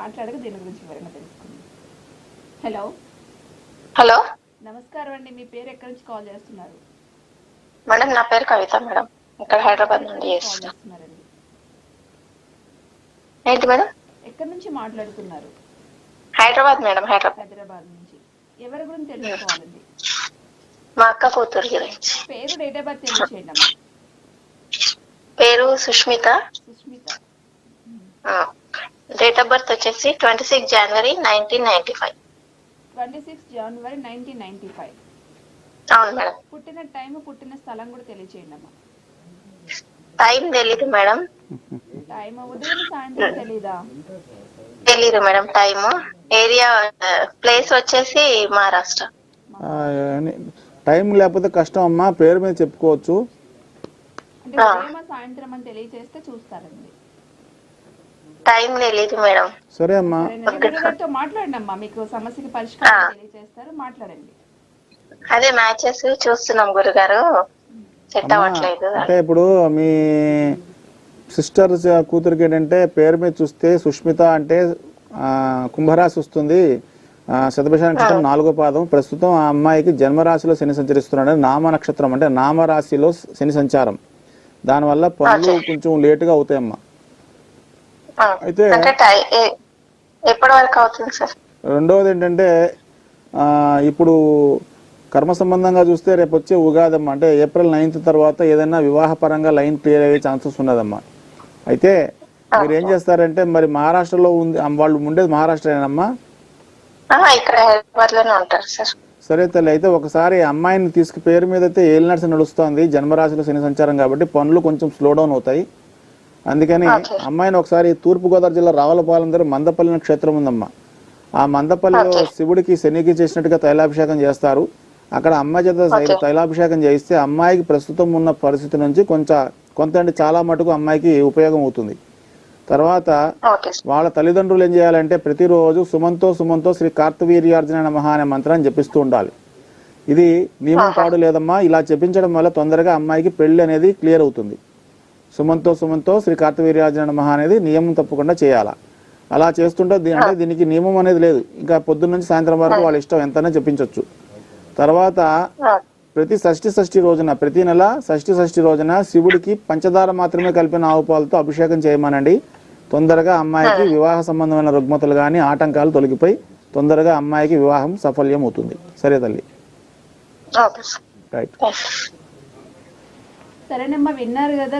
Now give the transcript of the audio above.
మాట్లాడక దీని గురించి వివరంగా తెలుసుకుందాం. హలో హలో నమస్కారం అండి, మీ పేరు ఎక్కడి నుంచి కాల్ చేస్తున్నారు? మేడం, నా పేరు కవిత మేడం. ఇక్కడ హైదరాబాద్ నుండి చేస్తున్నారండి. ఏంటి మేడం? ఎక్కడి నుంచి మాట్లాడుతున్నారు? హైదరాబాద్ మేడం, హైదరాబాద్ నుంచి. ఎవరి గురించి తెలుసుకోవాలండి? మా అక్క కూతురు గురించి. పేరు, డేట్ ఆఫ్ బర్త్ తెలియచేయండి అమ్మా. పేరు Sushmita. Sushmita. Date of birth వచ్చేసి 26 జనవరి 1995. 26 జనవరి 1995. అవును మేడం. పుట్టిన టైం, పుట్టిన స్థలం కూడా తెలియచేయండి అమ్మా. టైం తెలీదు మేడం. టైం ఉదయం సాయంత్రం తెలీదా? తెలీదు మేడం. టైం, ఏరియా, ప్లేస్ వచ్చేసి మహారాష్ట్ర. టైం లేకపోతే కష్టం అమ్మా, పేరు మీద చెప్పుకోవచ్చు. అంటే ఉదయం సాయంత్రం అని తెలియచేస్తే చూస్తారండి. టైం తెలీదు మేడం. సరే అమ్మా, గురుగారితో మాట్లాడండి అమ్మా, మీకు సమస్యకి పరిష్కారం తెలియజేస్తారు, మాట్లాడండి. అదే మ్యాచెస్ చూస్తున్నాం గురుగారు, సెట్ అవ్వట్లేదు. అంటే ఇప్పుడు మీ సిస్టర్ కూతురికి ఏంటంటే పేరు మీద చూస్తే సుష్మిత అంటే కుంభరాశి వస్తుంది, శతభిష నక్షత్రం 4వ పాదం. ప్రస్తుతం ఆ అమ్మాయికి జన్మరాశిలో శని సంచరిస్తున్నాడు. నామ నక్షత్రం అంటే నామరాశిలో శని సంచారం, దానివల్ల పనులు కొంచెం లేటుగా అవుతాయమ్మా. అయితే ఎప్పటి వరకు అవుతుంది సార్? రెండవది ఏంటంటే ఇప్పుడు కర్మ సంబంధంగా చూస్తే రేపు వచ్చే ఉగాదమ్మా, అంటే ఏప్రిల్ 9th తర్వాత ఏదైనా వివాహపరంగా లైన్ క్లియర్ అయ్యే ఛాన్సెస్ ఉన్నదమ్మా. అయితే మీరు ఏం చేస్తారంటే, మరి మహారాష్ట్రలో ఉంది, వాళ్ళు ఉండేది మహారాష్ట్రేనమ్మా? ఇక్కడ హైదరాబాద్ లోనే ఉంటారు సార్. సరే తల్లి, అయితే ఒకసారి అమ్మాయిని పేరు మీద అయితే ఏలినట్స్ నడుస్తుంది, జన్మరాశిలో శని సంచారం కాబట్టి పనులు కొంచెం స్లో డౌన్ అవుతాయి. అందుకని అమ్మాయిని ఒకసారి తూర్పుగోదావరి జిల్లా రావులపాలెం దగ్గర మందపల్లి అనే క్షేత్రం ఉందమ్మా. ఆ మందపల్లిలో శివుడికి శనికి చేసినట్టుగా తైలాభిషేకం చేస్తారు. అక్కడ అమ్మాయి చేత తైలాభిషేకం చేయిస్తే అమ్మాయికి ప్రస్తుతం ఉన్న పరిస్థితి నుంచి కొంత అంటే చాలా మటుకు అమ్మాయికి ఉపయోగం అవుతుంది. తర్వాత వాళ్ళ తల్లిదండ్రులు ఏం చేయాలంటే ప్రతిరోజు సుమంతో శ్రీ కార్తవీర్యార్జున నమః అనే మంత్రాన్ని జపిస్తూ ఉండాలి. ఇది నియమం కాడు లేదమ్మా, ఇలా జపించడం వల్ల తొందరగా అమ్మాయికి పెళ్లి అనేది క్లియర్ అవుతుంది. సుమంతో శ్రీ కార్తవీర్యార్జున నమః అనేది నియమం తప్పకుండా చేయాలా. అలా చేస్తుంటే అంటే దీనికి నియమం అనేది లేదు, ఇంకా పొద్దున్న నుంచి సాయంత్రం వరకు వాళ్ళ ఇష్టం ఎంతనే జపించవచ్చు. తర్వాత ప్రతి షష్ఠి రోజున, ప్రతి నెల షష్ఠి రోజున శివుడికి పంచదార మాత్రమే కలిపిన ఆవు పాలతో అభిషేకం చేయమనండి. తొందరగా అమ్మాయికి వివాహ సంబంధమైన రుగ్మతలు కానీ ఆటంకాలు తొలగిపోయి తొందరగా అమ్మాయికి వివాహం సఫల్యం అవుతుంది. సరే తల్లి, రైట్. సరేనమ్మా, విన్నారు కదా.